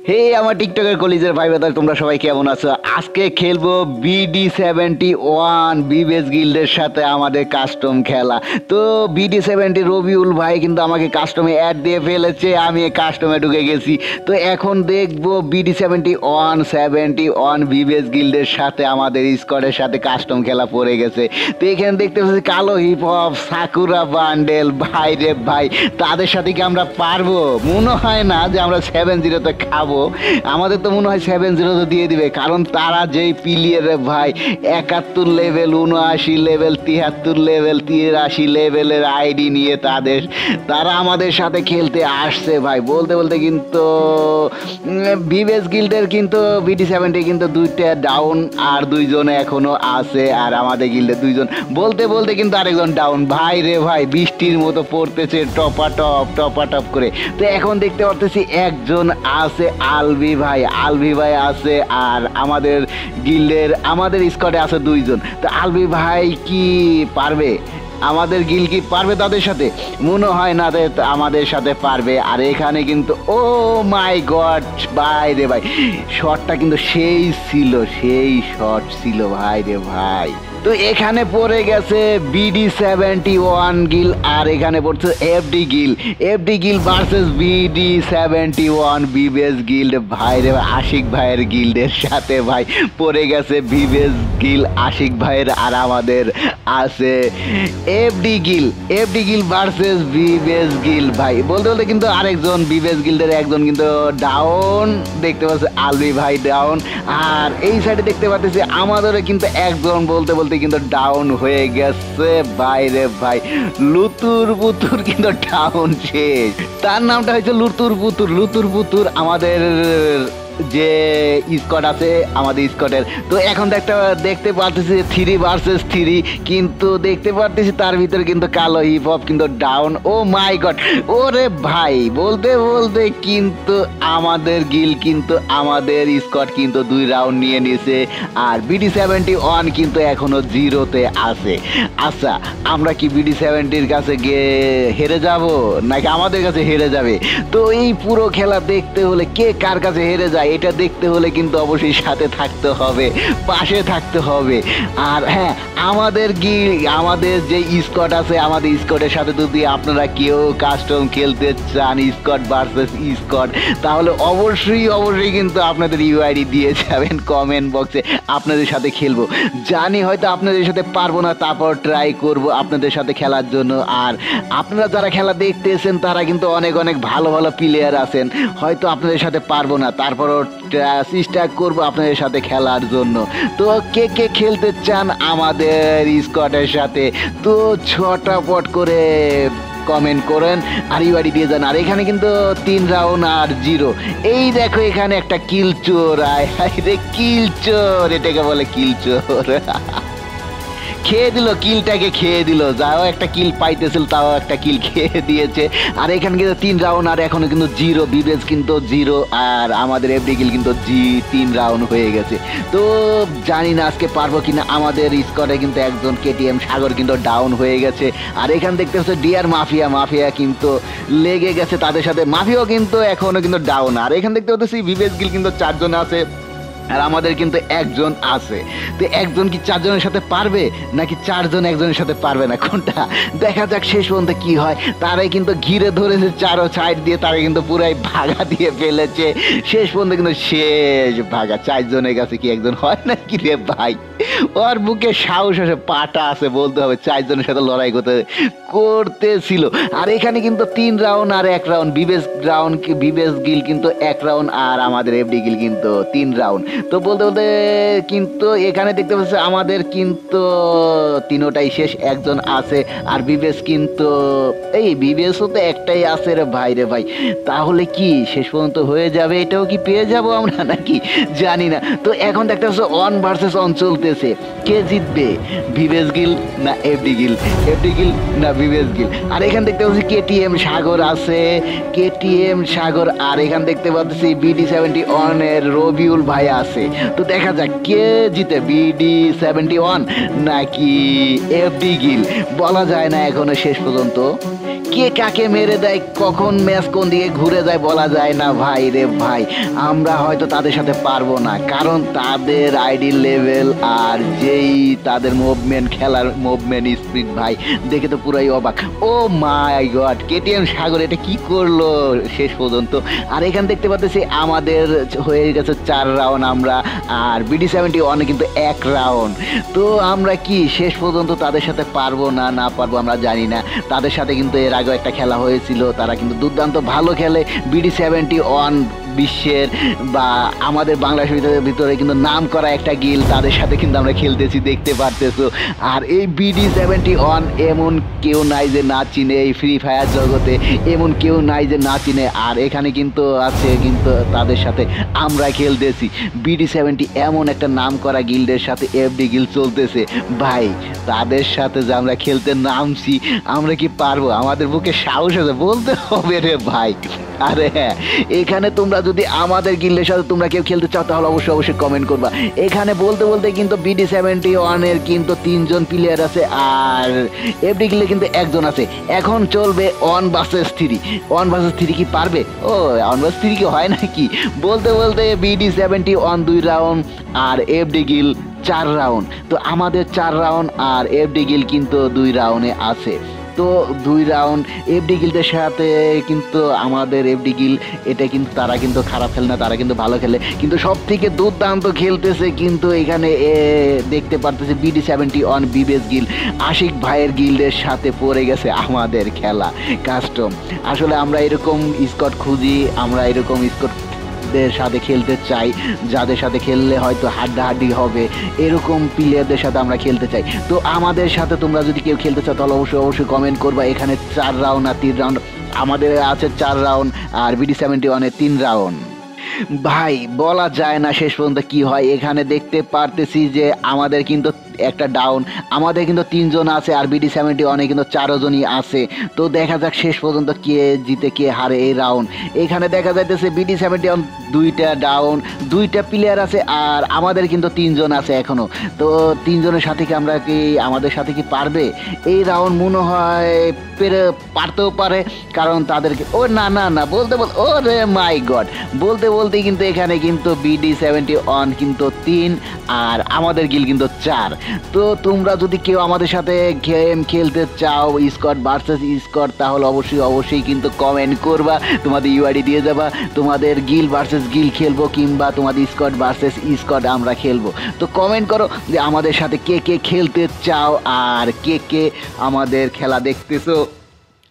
হে আমার টিকটকের কলিজের ভাই ব্রাদার, তোমরা সবাই কেমন আছো? আজকে খেলবো BD71 বিবেস গিল্ডের সাথে আমাদের কাস্টম খেলা। তো BD70 রবিউল ভাই কিন্তু আমাকে কাস্টমে অ্যাড দিয়ে ফেলেছে, আমি কাস্টমে ঢুকে গেছি। তো এখন দেখবো BD71 বিবেস গিল্ডের সাথে আমাদের স্কোয়াডের সাথে কাস্টম খেলা পড়ে গেছে। তো এখানে দেখতে পাচ্ছি কালো হিপ হপ, সাকুরা বান্ডেল, ভাই রে ভাই, তাদের সাথে কি আমরা পারবো? মনে হয় না যে আমরা 7-0 খাবো। আমাদের তো মনে হয় 7-0 দিয়ে দিবে, কারণ তারা যেই প্লেয়ার ভাই, 71 লেভেল, 79 লেভেল, 73 লেভেল, 83 লেভেলের আইডি নিয়ে তারা আমাদের সাথে খেলতে আসছে ভাই। বলতে বলতে কিন্তু বিবেস গিল্ডের কিন্তু BD70 কিন্তু 2টা ডাউন আর 2জন এখনো আছে, আর আমাদের গিল্ডে 2জন। বলতে বলতে কিন্তু আরেকজন ডাউন। ভাই রে ভাই, বৃষ্টির মতো পড়তেছে টপা টপ করে। তো এখন দেখতে পারতেছি একজন আছে, আলভি ভাই আছে, আর আমাদের গিল্ডের আমাদের স্কোয়াডে আছে 2জন। তো আলভি ভাই কি পারবে? আমাদের গিল কি পারবে তাদের সাথে? মনে হয় না আমাদের সাথে পারবে। আর এখানে কিন্তু ও মাই গড ভাই রে ভাই, শটটা কিন্তু সেই শট ছিল ভাই রে ভাই। তো এখানে পড়ে গেছে BD71 গিল, আর এখানে পড়ছে এফডি গিল ভার্সেস BD71 বিবেস গিল্ড। ভাই রে ভাই, আশিক ভাইয়ের গিল্ডের সাথে ভাই পড়ে গেছে বিবেস গিল, আশিক ভাইয়ের, আর আমাদের আছে এফডি গিল ভার্সেস বিবেস গিল ভাই। বলতে বলতে কিন্তু আরেকজন বিবেস গিল্ডের একজন কিন্তু ডাউন, দেখতে পাচ্ছি আলবি ভাই ডাউন। আর এই সাইডে দেখতে পাচ্ছি আমাদেরও কিন্তু একজন বলতে বলতে কিন্তু ডাউন হয়ে গেছে ভাই রে ভাই। লুতুর পুতুর কিন্তু ডাউন শেষ। তার নামটা হয়েছে লুতুর পুতুর আমাদের যে স্কোয়াড আছে আমাদের স্কোয়াডের। তো এখন দেখতে পারতেছি 3 ভার্সেস 3, কিন্তু দেখতে পারতেছি তার ভিতরে কিন্তু কালো হিপ হপ কিন্তু ডাউন। ও মাই গড, ওরে ভাই, বলতে বলতে কিন্তু আমাদের গিল কিন্তু আমাদের স্কোয়াড কিন্তু 2 রাউন্ড নিয়ে নিয়েছে, আর BD71 কিন্তু এখনো 0-তে আছে। আচ্ছা, আমরা কি BD70-র কাছে গিয়ে হেরে যাব নাকি আমাদের কাছে হেরে যাবে? তো এই পুরো খেলা দেখতে হলে কে কার কাছে হেরে যায় এটা দেখতে হলে কিন্তু অবশ্যই সাথে থাকতে হবে, পাশে থাকতে হবে। আর হ্যাঁ, আমাদের যে স্কোয়াড আছে, আমাদের স্কোয়াডের সাথে যদি আপনারা কেউ কাস্টম খেলতে চান, স্কোয়াড ভার্সেস স্কোয়াড, তাহলে অবশ্যই কিন্তু আপনাদের ইউআইডি দিয়ে যাবেন কমেন্ট বক্সে। আপনাদের সাথে খেলবো, জানি হয়তো আপনাদের সাথে পারবো না, তারপর ট্রাই করব আপনাদের সাথে খেলার জন্য। আর আপনারা যারা খেলা দেখতেছেন তারা কিন্তু অনেক ভালো প্লেয়ার আছেন, হয়তো আপনাদের সাথে পারবো না, তারপরও চেষ্টা করবো আপনাদের সাথে খেলার জন্য। তো কে খেলতে চান আমাদের স্কোয়াডের সাথে, তো ছটাপট করে কমেন্ট করেন আর ইউআইডি দিয়ে যান। আর এখানে কিন্তু 3 রাউন্ড আর 0। এই দেখো এখানে একটা কিল চোর, কিল চোর, এটাকে বলে কিল চোর। কিলটাকে খেয়ে দিল, যাও একটা কিল পাইতেছিল, তাও একটা কিল খেয়ে দিয়েছে। আর এখানে কিন্তু 3 রাউন্ড আর এখনো কিন্তু 0, বিবেজ কিন্তু 0, আর আমাদের এফডি গিল কিন্তু 3 রাউন্ড হয়ে গেছে। তো জানি না আজকে পারবো কিনা। আমাদের স্কোয়াডে কিন্তু একজন KTM সাগর কিন্তু ডাউন হয়ে গেছে। আর এখানে দেখতে হচ্ছে ডিয়ার মাফিয়া কিন্তু লেগে গেছে তাদের সাথে, মাফিয়াও কিন্তু এখনো কিন্তু ডাউন। আর এখানে দেখতে হচ্ছে বিবেজ গিল কিন্তু 4 জন আছে, আর আমাদের কিন্তু 1 জন আছে। তো 1 জন কি 4 জনের সাথে পারবে, নাকি 4 জন 1 জনের সাথে পারবে না, কোনটা? দেখা যাক শেষ পর্যন্ত কি হয়। তারাই কিন্তু ঘিরে ধরেছে চারো সাইড দিয়ে, তারা কিন্তু পুরাই ভাগা দিয়ে ফেলেছে। শেষ পর্যন্ত কিন্তু শেষ ভাগা। 4 জনের কাছে কি 1 জন হয় না কি রে ভাই? ওর বুকে সাহস আছে, পাটা আছে, বলতে হবে। 4 জনের সাথে লড়াই করতেছিল। আর এখানে কিন্তু 3 রাউন্ড আর 1 রাউন্ড, বিবেস গিল কিন্তু 1 রাউন্ড, আর আমাদের এফডি গিল কিন্তু 3 রাউন্ড। তো বলতে বলতে কিন্তু এখানে দেখতে পাচ্ছি আমাদের কিন্তু 3টাই শেষ, 1 জন আছে। আর বিবেস কিন্তু বিবেসও তো একটাই আছে রে ভাই। তাহলে কি শেষ পর্যন্ত হয়ে যাবে? এটাও কি পেয়ে যাব আমরা নাকি জানি না। তো এখন দেখতে পাচ্ছি 1 ভার্সেস 1 চলতেছে, কে জিতবে? বিবেস গিল না এফডি গিল না বিবেস গিল? আর এখানে দেখতে পাচ্ছি KTM সাগর আছে, আর এখানে দেখতে পাচ্ছি BD71 এর রবিউল ভাই আছে। তো দেখা যাক কে জিতে, BD71 নাকি এফডি গিল, বলা যায় না এখনো শেষ পর্যন্ত কে কাকে মেরে দেয়, কখন ম্যাচ কোন দিকে ঘুরে যায় বলা যায় না ভাই রে ভাই। আমরা হয়তো তাদের সাথে পারবো না, কারণ তাদের আইডি লেভেল আর যেই তাদের মুভমেন্ট, খেলার মুভমেন্ট স্পিড ভাই দেখে তো পুরাই অবাক। ও মাই গড, কেটিএম সাগর এটা কি করলো শেষ পর্যন্ত। আর এখানে দেখতে পাচ্ছি আমাদের হয়ে গেছে 4 রাউন্ড আমরা, আর BD71 কিন্তু 1 রাউন্ড। তো আমরা কি শেষ পর্যন্ত তাদের সাথে পারবো না পারবো আমরা জানি না। তাদের সাথে কিন্তু এর আগেও একটা খেলা হয়েছিল, তারা কিন্তু দুর্দান্ত ভালো খেলে। BD71 বিশ্বের বা আমাদের বাংলাদেশের ভিতরে কিন্তু নাম করা একটা গিল, তাদের সাথে কিন্তু আমরা খেলতেছি দেখতে পারতেছো। আর এই BD71 এমন কেউ নাই যে না চিনে, এই ফ্রি ফায়ার জগতে এমন কেউ নাই যে না চিনে। আর এখানে কিন্তু আছে কিন্তু তাদের সাথে আমরা খেলতেছি। BD70 এমন একটা নাম করা গিল্ডের সাথে FD গিল চলতেছে ভাই, তাদের সাথে যে আমরা খেলতে নামছি, আমরা কি পারবো? আমাদের বুকে সাহস আছে বলতে হবে রে ভাই। আরে হ্যাঁ, এখানে তোমরা যদি আমাদের গিল্ডের সাথে তোমরা কেউ খেলতে চাও তাহলে অবশ্যই কমেন্ট করবা। এখানে বলতে কিন্তু BD71 এর কিন্তু 3 জন প্লেয়ার আছে, আর FD গিল্ডে কিন্তু 1 জন আছে। এখন চলবে 1 vs 3। 1 vs 3 কি পারবে? ও 1 vs 3 কি হয় নাকি? বলতে BD71 2 রাউন্ড আর FD গিল 4 রাউন্ড। তো আমাদের 4 রাউন্ড আর FD গিল কিন্তু 2 রাউন্ডে আছে। তো 2 রাউন্ড FD গিল্ডের সাথে কিন্তু আমাদের FD গিল এটা কিন্তু তারা কিন্তু খারাপ খেলে না, তারা কিন্তু ভালো খেলে, কিন্তু সব থেকে দুর্দান্ত খেলতেছে কিন্তু এখানে দেখতে পারতেছে BD71 বিবেস গিল। আশিক ভাইয়ের গিল্ডের সাথে পড়ে গেছে আমাদের খেলা কাস্টম। আসলে আমরা এরকম স্কোয়াড খুঁজি, আমরা এরকম স্কোয়াড দের সাথে খেলতে চাই, যাদের সাথে খেললে হয়তো হাড্ডাহাড্ডি হবে, এরকম প্লেয়ারদের সাথে আমরা খেলতে চাই। তো আমাদের সাথে তোমরা যদি কেউ খেলতে চাও তাহলে অবশ্যই কমেন্ট করবা। এখানে 4 রাউন্ড আর 3 রাউন্ড, আমাদের আছে 4 রাউন্ড আর BD71 এ 3 রাউন্ড। ভাই বলা যায় না শেষ পর্যন্ত কি হয়। এখানে দেখতে পারতেছি যে আমাদের কিন্তু একটা ডাউন, আমাদের কিন্তু 3 জন আছে, আর BD71 কিন্তু 4 জনই আছে। তো দেখা যাক শেষ পর্যন্ত কে জিতে কে হারে এই রাউন্ড। এখানে দেখা যাইতেছে BD71 2টা ডাউন, 2টা প্লেয়ার আছে, আর আমাদের কিন্তু 3 জন আছে এখনো। তো 3 জনের সাথে কি আমরা কি আমাদের সাথে কি পারবে এই রাউন্ড? মনে হয় পারতেও পারে, কারণ তাদেরকে ও না বলতে ও রে মাই গড, বলতে কিন্তু এখানে কিন্তু BD71 কিন্তু 3 আর আমাদের গিল কিন্তু 4। তো তোমরা যদি কেউ আমাদের সাথে গেম খেলতে চাও স্কোয়াড ভার্সেস স্কোয়াড, তাহলে অবশ্যই কিন্তু কমেন্ট করবা, তোমাদের ইউআইডি দিয়ে যাবা। তোমাদের গিল ভার্সেস গিল খেলবো, কিংবা তোমাদের স্কোয়াড ভার্সেস স্কোয়াড আমরা খেলবো। তো কমেন্ট করো যে আমাদের সাথে কে খেলতে চাও, আর কে আমাদের খেলা দেখতেছো,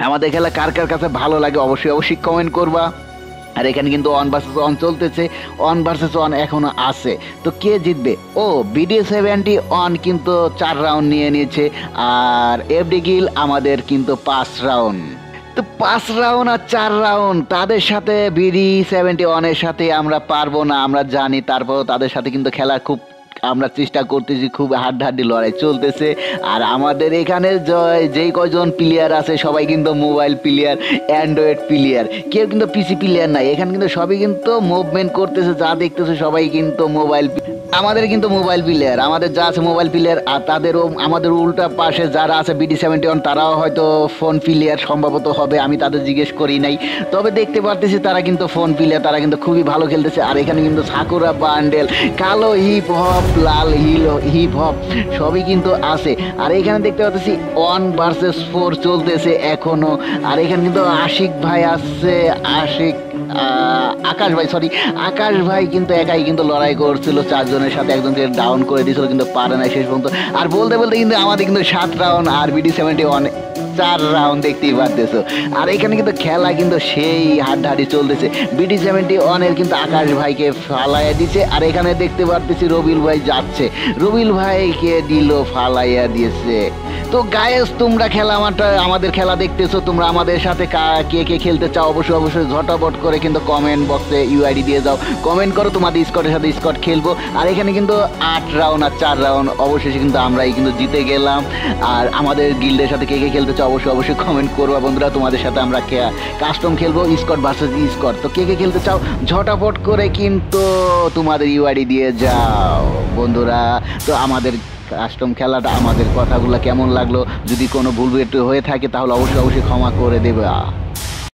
আমাদের খেলা কার কাছে ভালো লাগে অবশ্যই কমেন্ট করবা। আর এখানে কিন্তু 1 vs 1 চলতেছে, 1 vs 1 এখনো আছে। তো কে জিতবে? ও BD71 কিন্তু 4 রাউন্ড নিয়ে নিয়েছে, আর FD গিল আমাদের কিন্তু 5 রাউন্ড। তো 5 রাউন্ড আর 4 রাউন্ড, তাদের সাথে BD71 এর সাথে আমরা পারবো না আমরা জানি, তারপরও তাদের সাথে কিন্তু খেলার খুব আমরা চেষ্টা করতেছি, খুব হাড্ডাহাড্ডি লড়াই চলতেছে। আর আমাদের এখানে যেই কয়জন প্লেয়ার আছে সবাই কিন্তু মোবাইল প্লেয়ার, অ্যান্ড্রয়েড প্লেয়ার, কেউ কিন্তু পিসি প্লেয়ার নাই। এখানে কিন্তু সবই কিন্তু মুভমেন্ট করতেছে, যা দেখতেছে সবাই কিন্তু মোবাইল। আমাদের কিন্তু মোবাইল প্লেয়ার, আমাদের যা আছে মোবাইল প্লেয়ার, আর তাদেরও আমাদের উল্টা পাশে যারা আছে BD71 তারাও হয়তো ফোন প্লেয়ার সম্ভবত হবে, আমি তাদের জিজ্ঞেস করি নাই। তবে দেখতে পারতেছি তারা কিন্তু ফোন প্লেয়ার, তারা কিন্তু খুবই ভালো খেলতেছে। আর এখানে কিন্তু সাকুরা বান্ডেল, কালো হিপ হপ, লাল হিপ হপ সবই কিন্তু আছে। আর এখানে দেখতে পাচ্ছি 1 vs 4 চলতেছে এখনো। আর এখানে কিন্তু আশিক ভাই আসছে, আকাশ ভাই কিন্তু একাই কিন্তু লড়াই করছিল 4 জনের সাথে, একজনকে ডাউন করে দিয়েছিল কিন্তু পারে না শেষ পর্যন্ত। আর বলতে কিন্তু আমাদের কিন্তু 7 রাউন্ড আর BD71 4 রাউন্ড দেখতেই পারতেছো। আর এখানে কিন্তু খেলা কিন্তু সেই হাড্ডাহাড্ডি চলতেছে। BD71 এর কিন্তু আকাশ ভাইকে ফালাইয়া দিচ্ছে, আর এখানে দেখতে পারতেছি রবিল ভাই যাচ্ছে, রবিল ভাইকে দিল ফালাইয়া দিয়েছে। তো গায়েস তোমরা আমাদের খেলা দেখতেছো, তোমরা আমাদের সাথে কে খেলতে চাও অবশ্যই ঝটাপট করে কিন্তু কমেন্ট বক্সে ইউআইডি দিয়ে যাও, কমেন্ট করো তোমাদের স্কোয়াডের সাথে স্কোয়াড খেলবো। আর এখানে কিন্তু 8 রাউন্ড আর 4 রাউন্ড অবশেষে কিন্তু আমরাই কিন্তু জিতে গেলাম। আর আমাদের গিল্ডের সাথে কে খেলতে চাও অবশ্যই কমেন্ট করবা বন্ধুরা, তোমাদের সাথে আমরা কাস্টম খেলবো স্কোয়াড ভার্সেস স্কোয়াড। তো কে খেলতে চাও ঝটাপট করে কিন্তু তোমাদের ইউআইডি দিয়ে যাও বন্ধুরা। তো আমাদের কাস্টম খেলাটা, আমাদের কথাগুলো কেমন লাগলো, যদি কোনো ভুল একটু হয়ে থাকে তাহলে অবশ্যই অবশ্যই ক্ষমা করে দেবে।